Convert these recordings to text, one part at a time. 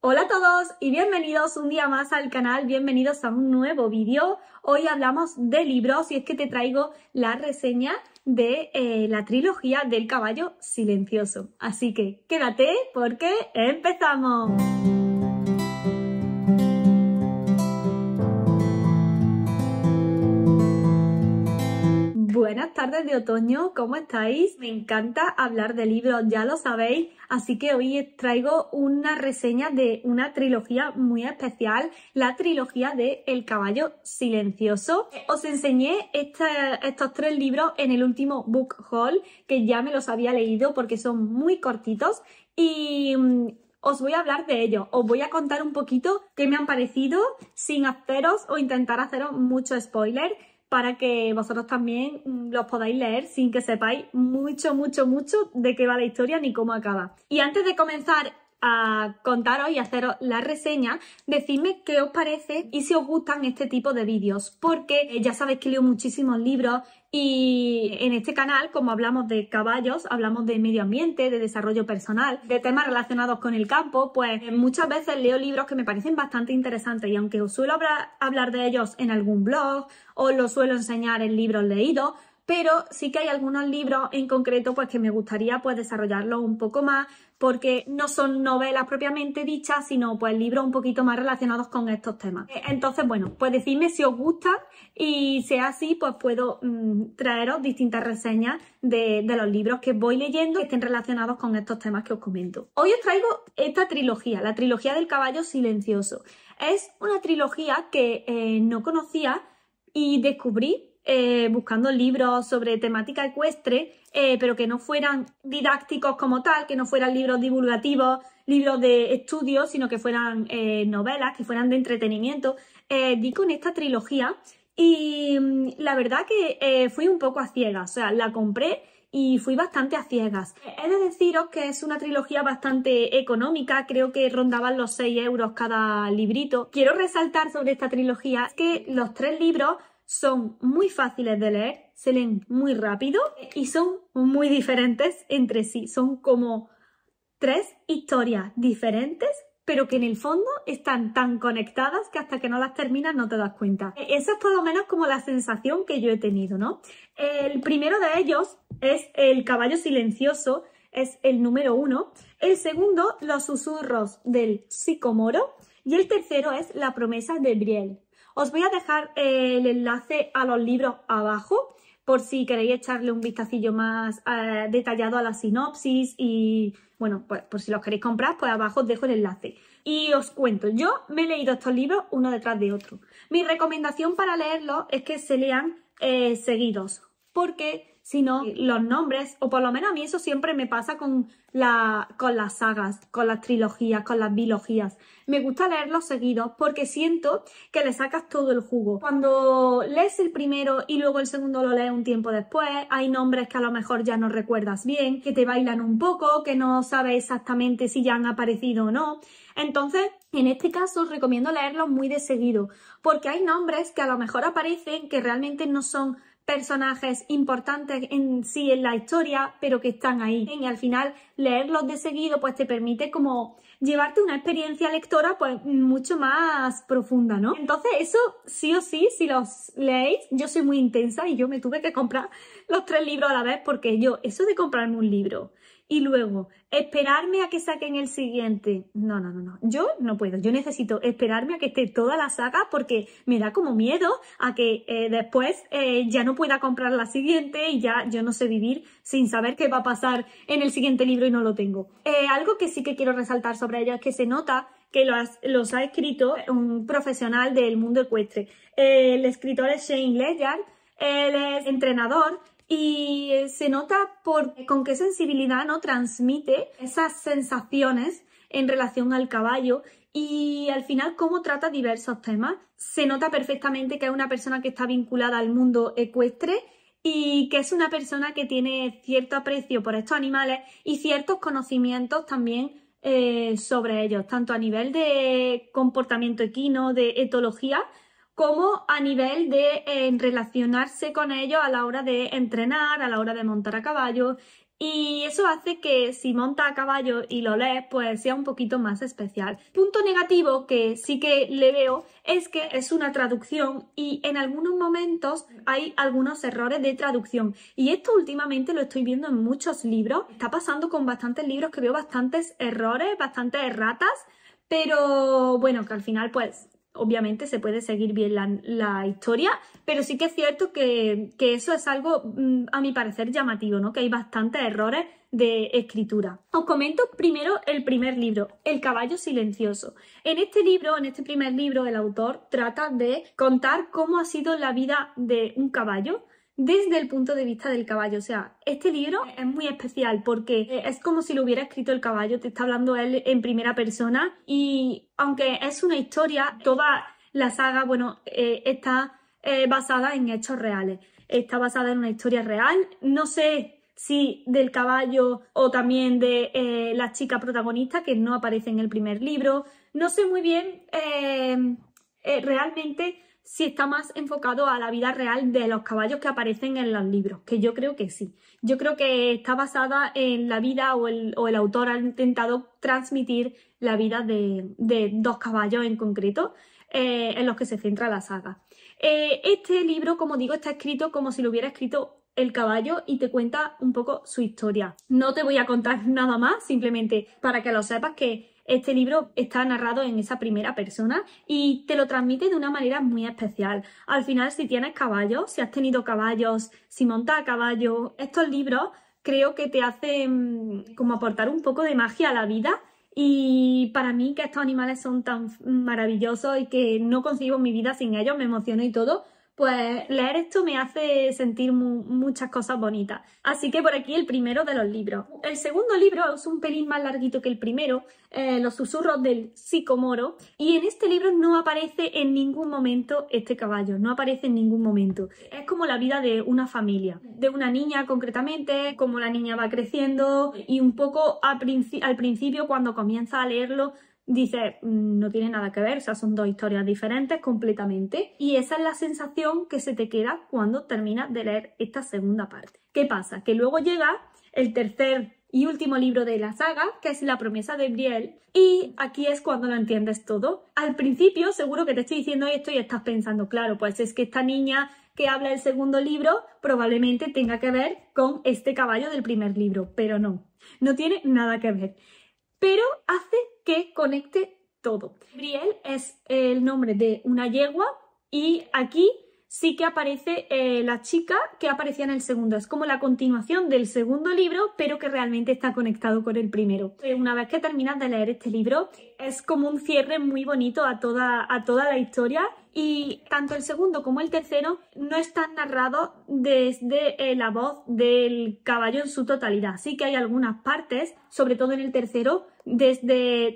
Hola a todos y bienvenidos un día más al canal, bienvenidos a un nuevo vídeo. Hoy hablamos de libros y es que te traigo la reseña de la trilogía del caballo silencioso. Así que quédate porque empezamos. Buenas tardes de otoño, ¿cómo estáis? Me encanta hablar de libros, ya lo sabéis, así que hoy os traigo una reseña de una trilogía muy especial, la trilogía de El caballo silencioso. Os enseñé estos tres libros en el último book haul, que ya me los había leído porque son muy cortitos y os voy a hablar de ellos. Os voy a contar un poquito qué me han parecido sin haceros o intentar haceros mucho spoiler, para que vosotros también los podáis leer sin que sepáis mucho de qué va la historia ni cómo acaba. Y antes de comenzar a contaros y haceros la reseña, decidme qué os parece y si os gustan este tipo de vídeos, porque ya sabéis que leo muchísimos libros y en este canal, como hablamos de caballos, hablamos de medio ambiente, de desarrollo personal, de temas relacionados con el campo, pues muchas veces leo libros que me parecen bastante interesantes y aunque os suelo hablar de ellos en algún blog o los suelo enseñar en libros leídos, pero sí que hay algunos libros en concreto pues que me gustaría pues desarrollarlos un poco más, porque no son novelas propiamente dichas, sino pues libros un poquito más relacionados con estos temas. Entonces, bueno, pues decidme si os gustan y si es así, pues puedo traeros distintas reseñas de los libros que voy leyendo que estén relacionados con estos temas que os comento. Hoy os traigo esta trilogía, la trilogía del caballo silencioso. Es una trilogía que no conocía y descubrí buscando libros sobre temática ecuestre, pero que no fueran didácticos como tal, que no fueran libros divulgativos, libros de estudio, sino que fueran novelas, que fueran de entretenimiento. Di con esta trilogía y la verdad que fui un poco a ciegas, o sea, la compré y fui bastante a ciegas. He de deciros que es una trilogía bastante económica, creo que rondaban los 6 euros cada librito. Quiero resaltar sobre esta trilogía que los 3 libros son muy fáciles de leer, se leen muy rápido y son muy diferentes entre sí. Son como 3 historias diferentes, pero que en el fondo están tan conectadas que hasta que no las terminas no te das cuenta. Esa es por lo menos como la sensación que yo he tenido, ¿no? El primero de ellos es El caballo silencioso, es el número 1. El segundo, Los susurros del sicomoro. Y el tercero es La promesa de Brielle. Os voy a dejar el enlace a los libros abajo por si queréis echarle un vistacillo más detallado a la sinopsis y, bueno, pues por si los queréis comprar, pues abajo os dejo el enlace. Y os cuento, yo me he leído estos libros uno detrás de otro. Mi recomendación para leerlos es que se lean seguidos, porque si no, los nombres, o por lo menos a mí eso siempre me pasa con las sagas, con las trilogías, con las bilogías. Me gusta leerlos seguidos porque siento que le sacas todo el jugo. Cuando lees el primero y luego el segundo lo lees un tiempo después, hay nombres que a lo mejor ya no recuerdas bien, que te bailan un poco, que no sabes exactamente si ya han aparecido o no. Entonces, en este caso os recomiendo leerlos muy de seguido, porque hay nombres que a lo mejor aparecen que realmente no son personajes importantes en sí en la historia, pero que están ahí. Y al final leerlos de seguido pues te permite como llevarte una experiencia lectora pues mucho más profunda, ¿no? Entonces eso sí o sí, si los leéis, yo soy muy intensa y yo me tuve que comprar los 3 libros a la vez, porque yo, eso de comprarme un libro y luego esperarme a que saquen el siguiente, no, yo no puedo, yo necesito esperarme a que esté toda la saga porque me da como miedo a que después ya no pueda comprar la siguiente y ya yo no sé vivir sin saber qué va a pasar en el siguiente libro y no lo tengo. Algo que sí que quiero resaltar sobre ello es que se nota que los ha escrito un profesional del mundo ecuestre. El escritor es Shane Ledyard, él es entrenador y se nota con qué sensibilidad no transmite esas sensaciones en relación al caballo y al final cómo trata diversos temas. Se nota perfectamente que es una persona que está vinculada al mundo ecuestre y que es una persona que tiene cierto aprecio por estos animales y ciertos conocimientos también sobre ellos, tanto a nivel de comportamiento equino, de etología, como a nivel de relacionarse con ellos a la hora de entrenar, a la hora de montar a caballo Y eso hace que si montas a caballo y lo lees, pues sea un poquito más especial. Punto negativo que sí que le veo es que es una traducción y en algunos momentos hay algunos errores de traducción. Y esto últimamente lo estoy viendo en muchos libros. Está pasando con bastantes libros que veo bastantes errores, bastantes erratas, pero bueno, que al final pues obviamente se puede seguir bien la historia, pero sí que es cierto que eso es algo, a mi parecer, llamativo, ¿no? Que hay bastantes errores de escritura. Os comento primero el primer libro, El caballo silencioso. En este libro, en este primer libro, el autor trata de contar cómo ha sido la vida de un caballo desde el punto de vista del caballo. O sea, este libro es muy especial porque es como si lo hubiera escrito el caballo, te está hablando él en primera persona y aunque es una historia, toda la saga, bueno, está basada en hechos reales. Está basada en una historia real. No sé si del caballo o también de la chica protagonista que no aparece en el primer libro. No sé muy bien realmente si está más enfocado a la vida real de los caballos que aparecen en los libros, que yo creo que sí. Yo creo que está basada en la vida o el autor ha intentado transmitir la vida de dos caballos en concreto en los que se centra la saga. Este libro, como digo, está escrito como si lo hubiera escrito el caballo y te cuenta un poco su historia. No te voy a contar nada más, simplemente para que lo sepas que este libro está narrado en esa primera persona y te lo transmite de una manera muy especial. Al final, si tienes caballos, si has tenido caballos, si montas a caballo, estos libros creo que te hacen como aportar un poco de magia a la vida. Y para mí que estos animales son tan maravillosos y que no concibo mi vida sin ellos, me emociono y todo, pues leer esto me hace sentir muchas cosas bonitas. Así que por aquí el primero de los libros. El segundo libro es un pelín más larguito que el primero, Los susurros del sicomoro, y en este libro no aparece en ningún momento este caballo, no aparece en ningún momento. Es como la vida de una familia, de una niña concretamente, cómo la niña va creciendo y un poco al principio cuando comienza a leerlo dice, no tiene nada que ver, o sea, son dos historias diferentes completamente. Y esa es la sensación que se te queda cuando terminas de leer esta segunda parte. ¿Qué pasa? Que luego llega el tercer y último libro de la saga, que es La promesa de Brielle, y aquí es cuando lo entiendes todo. Al principio, seguro que te estoy diciendo esto y estás pensando, claro, pues es que esta niña que habla el segundo libro probablemente tenga que ver con este caballo del primer libro, pero no, no tiene nada que ver. Pero hace que conecte todo. Brielle es el nombre de una yegua y aquí sí que aparece la chica que aparecía en el segundo. Es como la continuación del segundo libro, pero que realmente está conectado con el primero. Una vez que terminas de leer este libro, es como un cierre muy bonito a toda la historia. Y tanto el segundo como el tercero no están narrados desde la voz del caballo en su totalidad. Sí que hay algunas partes, sobre todo en el tercero,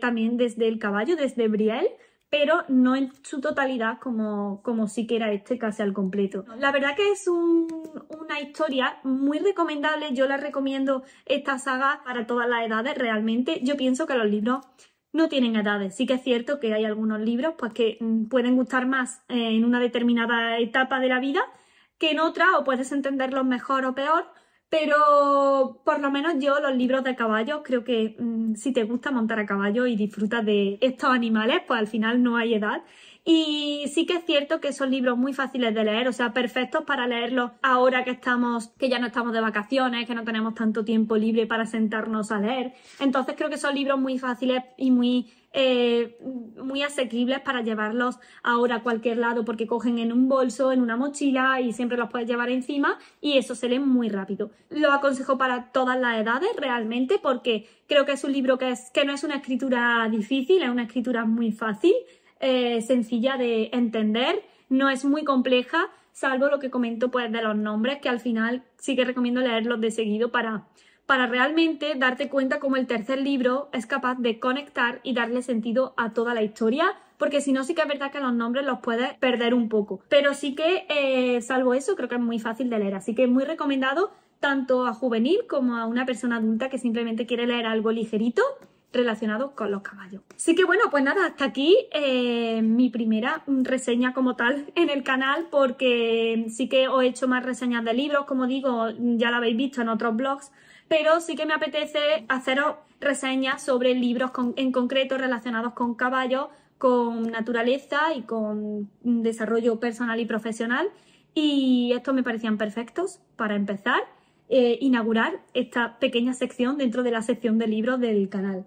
también desde el caballo, desde Brielle, pero no en su totalidad como sí que era este casi al completo. La verdad que es una historia muy recomendable. Yo la recomiendo esta saga para todas las edades. Realmente yo pienso que los libros no tienen edades. Sí que es cierto que hay algunos libros pues, que pueden gustar más en una determinada etapa de la vida que en otra, o puedes entenderlos mejor o peor, pero por lo menos yo los libros de caballos creo que si te gusta montar a caballo y disfrutas de estos animales, pues al final no hay edad. Y sí que es cierto que son libros muy fáciles de leer, o sea, perfectos para leerlos ahora que ya no estamos de vacaciones, que no tenemos tanto tiempo libre para sentarnos a leer. Entonces creo que son libros muy fáciles y muy asequibles para llevarlos ahora a cualquier lado porque cogen en un bolso, en una mochila y siempre los puedes llevar encima y eso se lee muy rápido. Lo aconsejo para todas las edades realmente porque creo que es un libro que no es una escritura difícil, es una escritura muy fácil, sencilla de entender, no es muy compleja, salvo lo que comento pues de los nombres, que al final sí que recomiendo leerlos de seguido para realmente darte cuenta cómo el tercer libro es capaz de conectar y darle sentido a toda la historia, porque si no sí que es verdad que los nombres los puedes perder un poco, pero sí que salvo eso creo que es muy fácil de leer, así que muy recomendado tanto a juvenil como a una persona adulta que simplemente quiere leer algo ligerito relacionado con los caballos. Así que bueno, pues nada, hasta aquí mi primera reseña como tal en el canal, porque sí que os he hecho más reseñas de libros, como digo, ya lo habéis visto en otros blogs, pero sí que me apetece haceros reseñas sobre libros en concreto relacionados con caballos, con naturaleza y con desarrollo personal y profesional. Y estos me parecían perfectos para empezar, inaugurar esta pequeña sección dentro de la sección de libros del canal.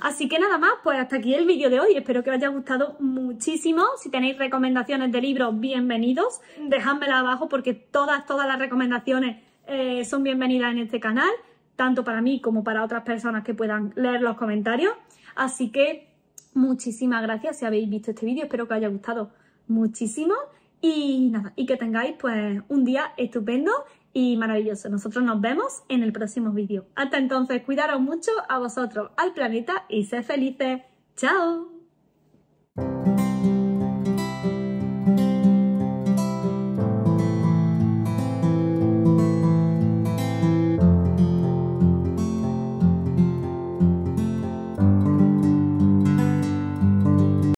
Así que nada más, pues hasta aquí el vídeo de hoy. Espero que os haya gustado muchísimo. Si tenéis recomendaciones de libros, bienvenidos. Dejádmelas abajo porque todas las recomendaciones son bienvenidas en este canal, tanto para mí como para otras personas que puedan leer los comentarios. Así que muchísimas gracias si habéis visto este vídeo. Espero que os haya gustado muchísimo. Y nada, y que tengáis pues un día estupendo y maravilloso. Nosotros nos vemos en el próximo vídeo. Hasta entonces, cuidaros mucho a vosotros, al planeta y sed felices. ¡Chao!